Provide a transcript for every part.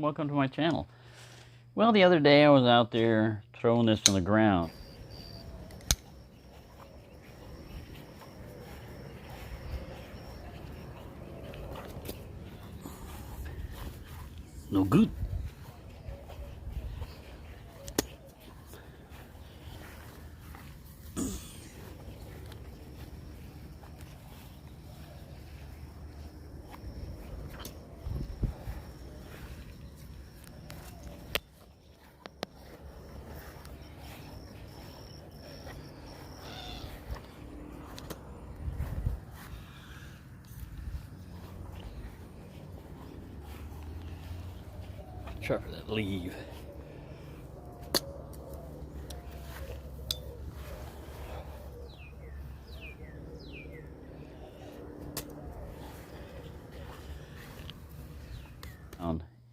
welcome to my channel. Well, the other day I was out there throwing this on the ground. No good. Try for that leave.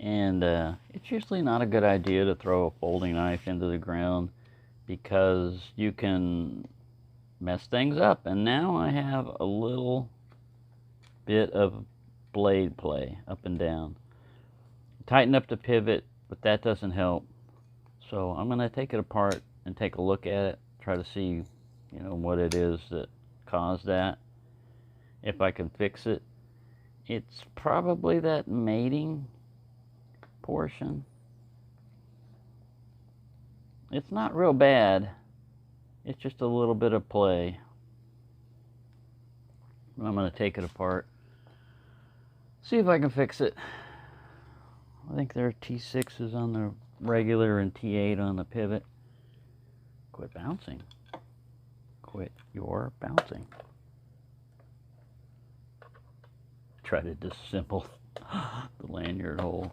And it's usually not a good idea to throw a folding knife into the ground because you can mess things up. And now I have a little bit of blade play up and down. Tighten up the pivot, but that doesn't help. So I'm going to take it apart and take a look at it, try to see, what it is that caused that. If I can fix it. It's probably that mating portion. It's not real bad. It's just a little bit of play. I'm going to take it apart. See if I can fix it. I think there are T6s on the regular and T8 on the pivot. Quit bouncing. Quit your bouncing. Try to disassemble the lanyard hole.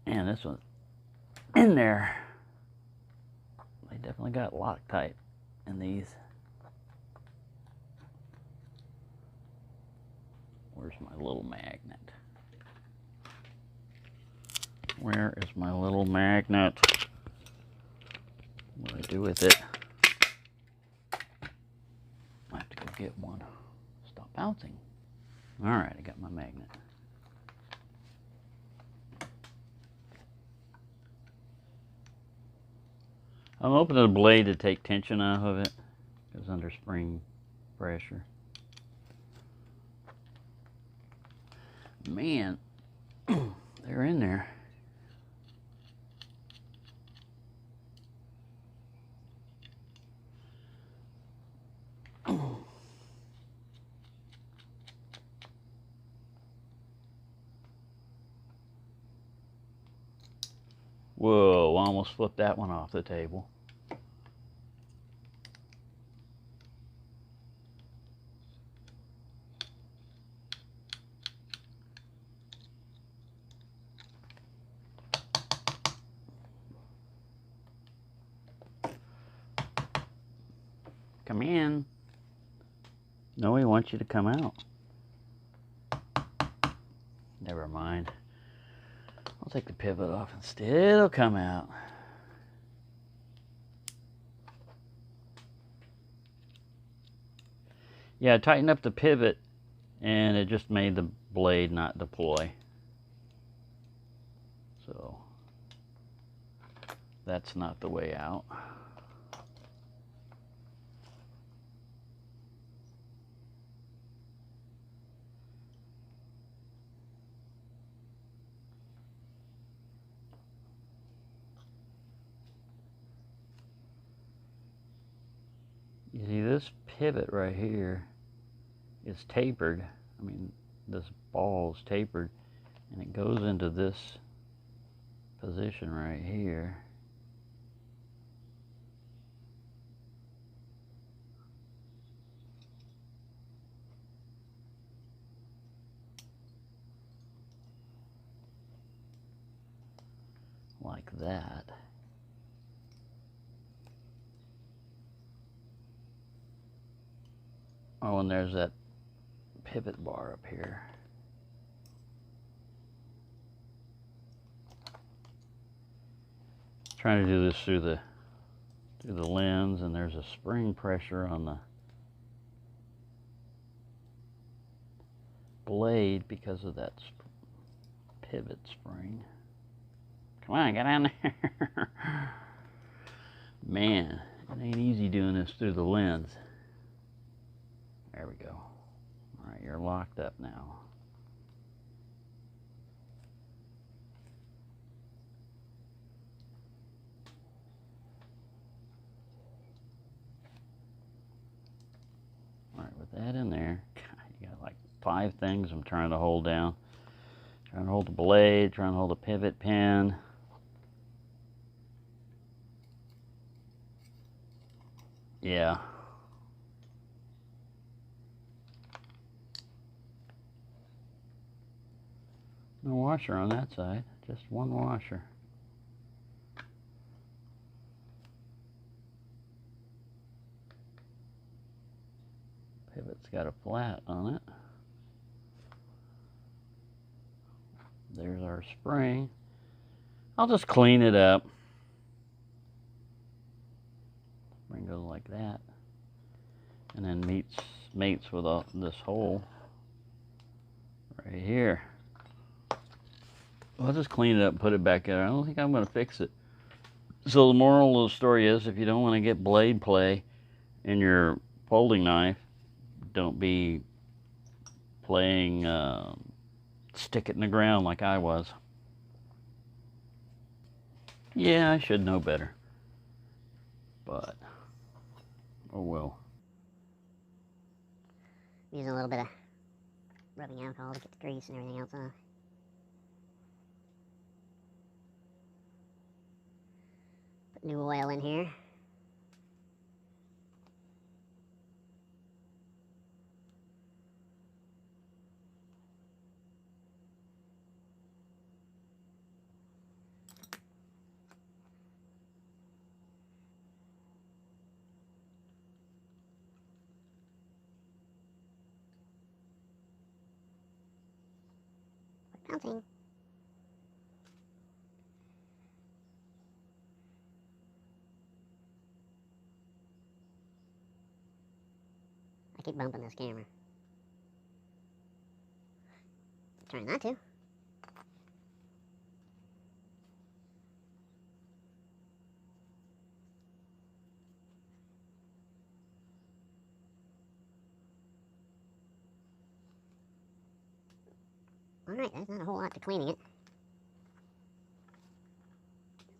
And this one's in there. They definitely got Loctite in these. Where's my little magnet? Where is my little magnet? What do I do with it? I have to go get one. Stop bouncing. Alright, I got my magnet. I'm opening the blade to take tension out of it. It's under spring pressure. Man, they're in there. Whoa, almost flipped that one off the table. Come in. No, he wants you to come out. Never mind. I'll take the pivot off instead. It'll come out. Yeah, I tightened up the pivot and it just made the blade not deploy. So that's not the way out. You see, this pivot right here is tapered. I mean, this ball is tapered, and it goes into this position right here. Like that. Oh, and there's that pivot bar up here. Trying to do this through the lens, and there's a spring pressure on blade because of that pivot spring. Come on, get on there. Man, it ain't easy doing this through the lens. There we go. All right, you're locked up now. All right, with that in there, you got like 5 things I'm trying to hold down. Trying to hold the blade, trying to hold the pivot pin. Yeah. No washer on that side, just one washer. Pivot's got a flat on it. There's our spring. I'll just clean it up. Spring goes like that. And then mates with this hole right here. I'll just clean it up and put it back in. I don't think I'm going to fix it. So the moral of the story is, if you don't want to get blade play in your folding knife, don't be playing stick it in the ground like I was. Yeah, I should know better. But, oh well. Using a little bit of rubbing alcohol to get the grease and everything else off. Put new oil in here. Bouncing. I keep bumping this camera. Trying not to. Alright, that's not a whole lot to cleaning it.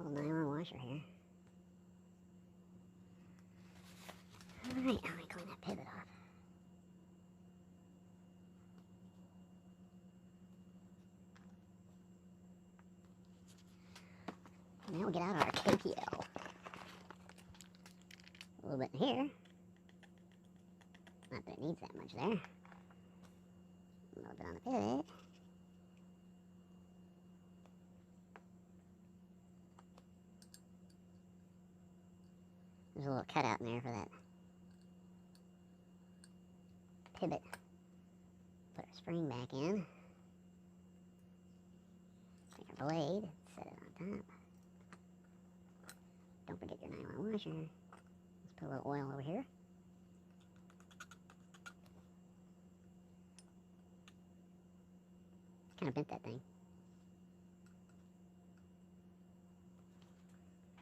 Little nylon washer here. Alright, now I clean that pivot off. Now we'll get out our KPL. A little bit in here. Not that it needs that much there. A little bit on the pivot. There's a little cutout in there for that pivot. Put our spring back in. Take our blade, set it on top. Don't forget your nylon washer. Let's put a little oil over here. Kind of bent that thing.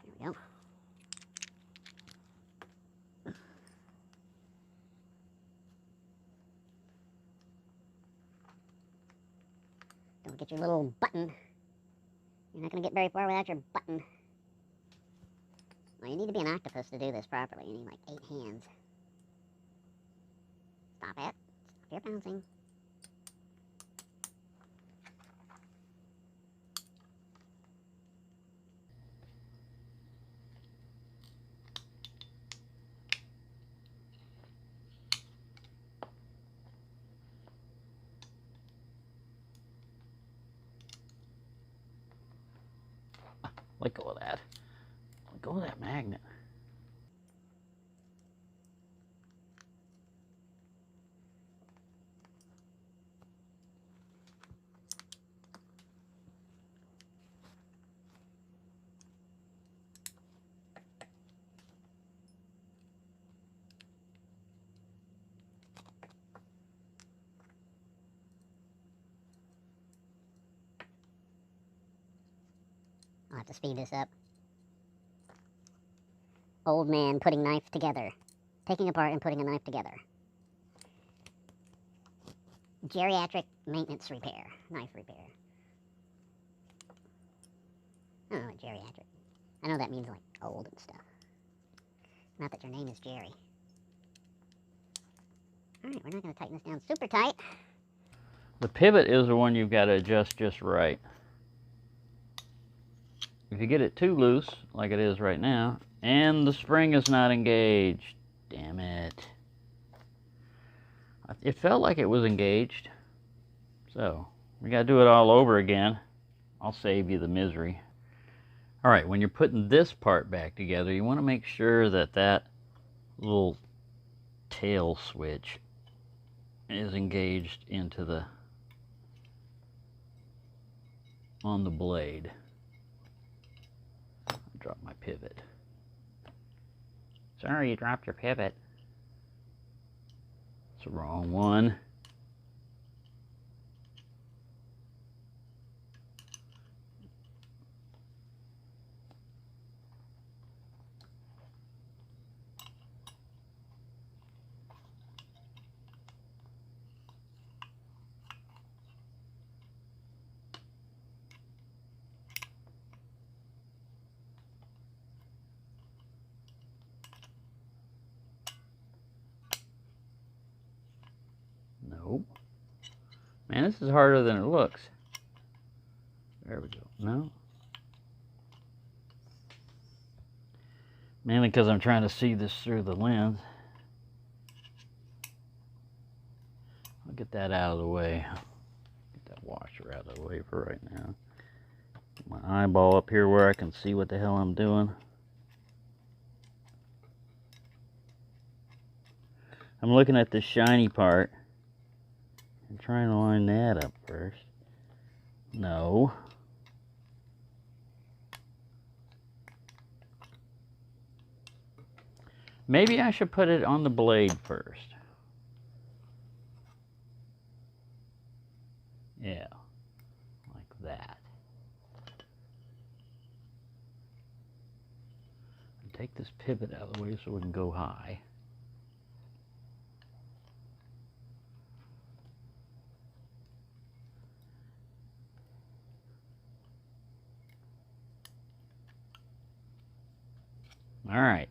There we go. Don't forget your little button. You're not going to get very far without your button. Well, you need to be an octopus to do this properly. You need like 8 hands. Stop it. Stop your bouncing. Let go of that. Let go of that magnet. to speed this up. Old man putting knife together. Taking apart and putting a knife together. Geriatric maintenance repair. Knife repair. I don't know what geriatric. I know that means like old and stuff. Not that your name is Jerry. Alright, we're not going to tighten this down super tight. The pivot is the one you've got to adjust just right. If you get it too loose, like it is right now, and the spring is not engaged, damn it. It felt like it was engaged, so we got to do it all over again. I'll save you the misery. All right, when you're putting this part back together, you want to make sure that that little tail switch is engaged into the on the blade. Drop my pivot. Sorry, you dropped your pivot. It's the wrong one. Nope. Man, this is harder than it looks. There we go. No. Mainly because I'm trying to see this through the lens. I'll get that out of the way. Get that washer out of the way for right now. Get my eyeball up here where I can see what the hell I'm doing. I'm looking at the shiny part. I'm trying to line that up first. No. Maybe I should put it on the blade first. Yeah, like that. And take this pivot out of the way so we can go high. All right,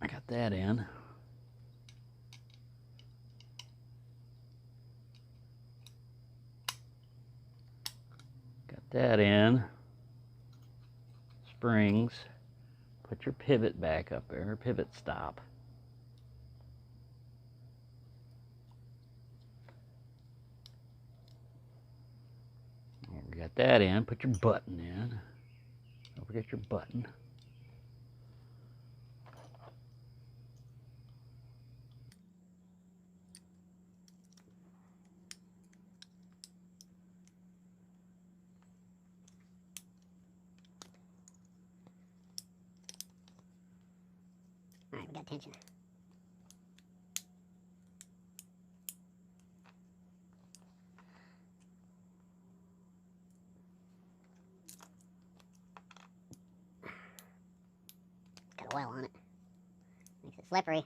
I got that in. Got that in. Springs. Put your pivot back up there, pivot stop. We got that in. Put your button in. Don't forget your button. Alright, we got tension. Got oil on it. Makes it slippery.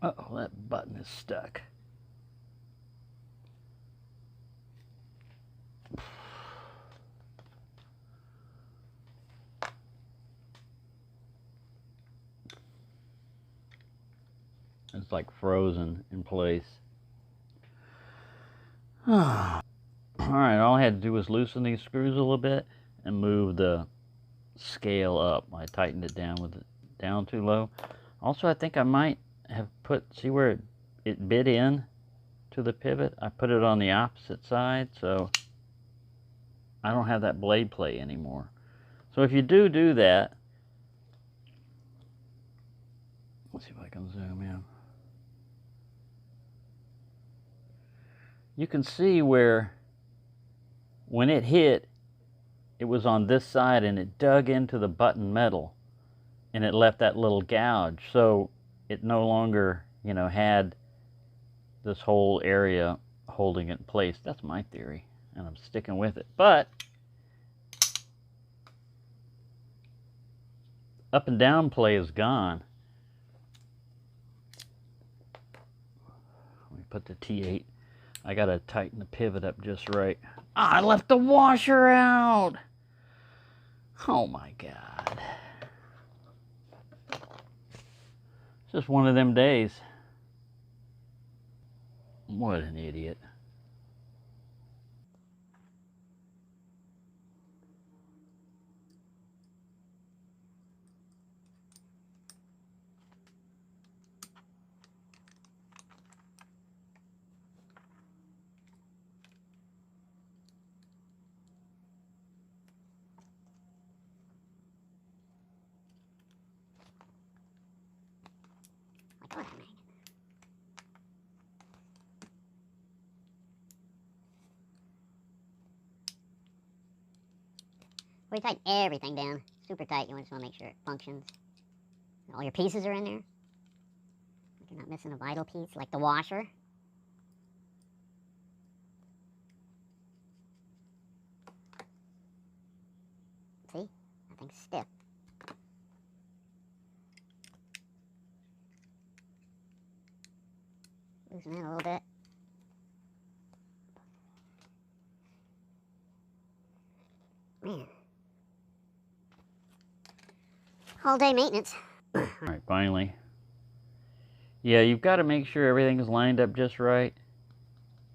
Uh-oh, that button is stuck. It's like frozen in place. Alright, all I had to do was loosen these screws a little bit and move the scale up. I tightened it down with it down too low. Also, I think I might have put, see where it bit in to the pivot. I put it on the opposite side, so I don't have that blade play anymore. So if you do that, let's see if I can zoom in. You can see where when it hit, it was on this side and it dug into the button metal and it left that little gouge. So it no longer, you know, had this whole area holding it in place. That's my theory, and I'm sticking with it. But up and down play is gone. Let me put the T8. I gotta tighten the pivot up just right. Ah, I left the washer out. Oh my God. It's just one of them days. What an idiot. Like what I made. Well, you tighten everything down super tight. You just want to make sure it functions. All your pieces are in there. Like you're not missing a vital piece, like the washer. See? That thing's stiff. Loosen it a little bit. Man. All day maintenance. All right, finally. Yeah, you've got to make sure everything's lined up just right.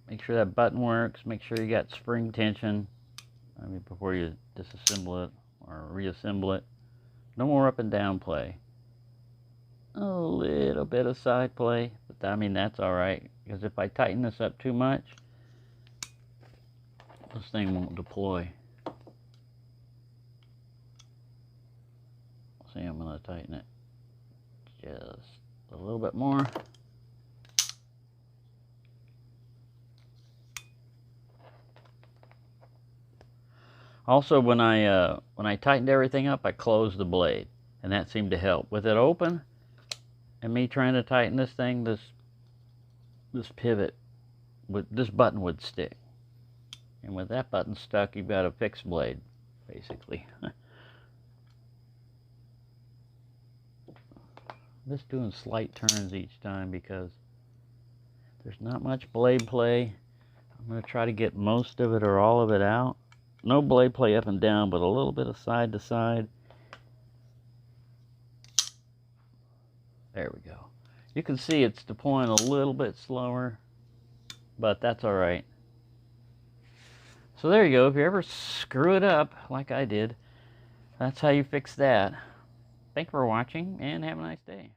Make sure that button works. Make sure you got spring tension. I mean, before you disassemble it or reassemble it. No more up and down play. A little bit of side play, but I mean, that's all right. Because if I tighten this up too much, this thing won't deploy. See, I'm going to tighten it just a little bit more. Also, when I tightened everything up, I closed the blade, and that seemed to help. With it open, and me trying to tighten this thing, this pivot, this button would stick. And with that button stuck, you've got a fixed blade, basically. I'm just doing slight turns each time because there's not much blade play. I'm going to try to get most of it or all of it out. No blade play up and down, but a little bit of side to side. There we go. You can see it's deploying a little bit slower, but that's all right. So there you go. If you ever screw it up like I did, that's how you fix that. Thank you for watching, and have a nice day.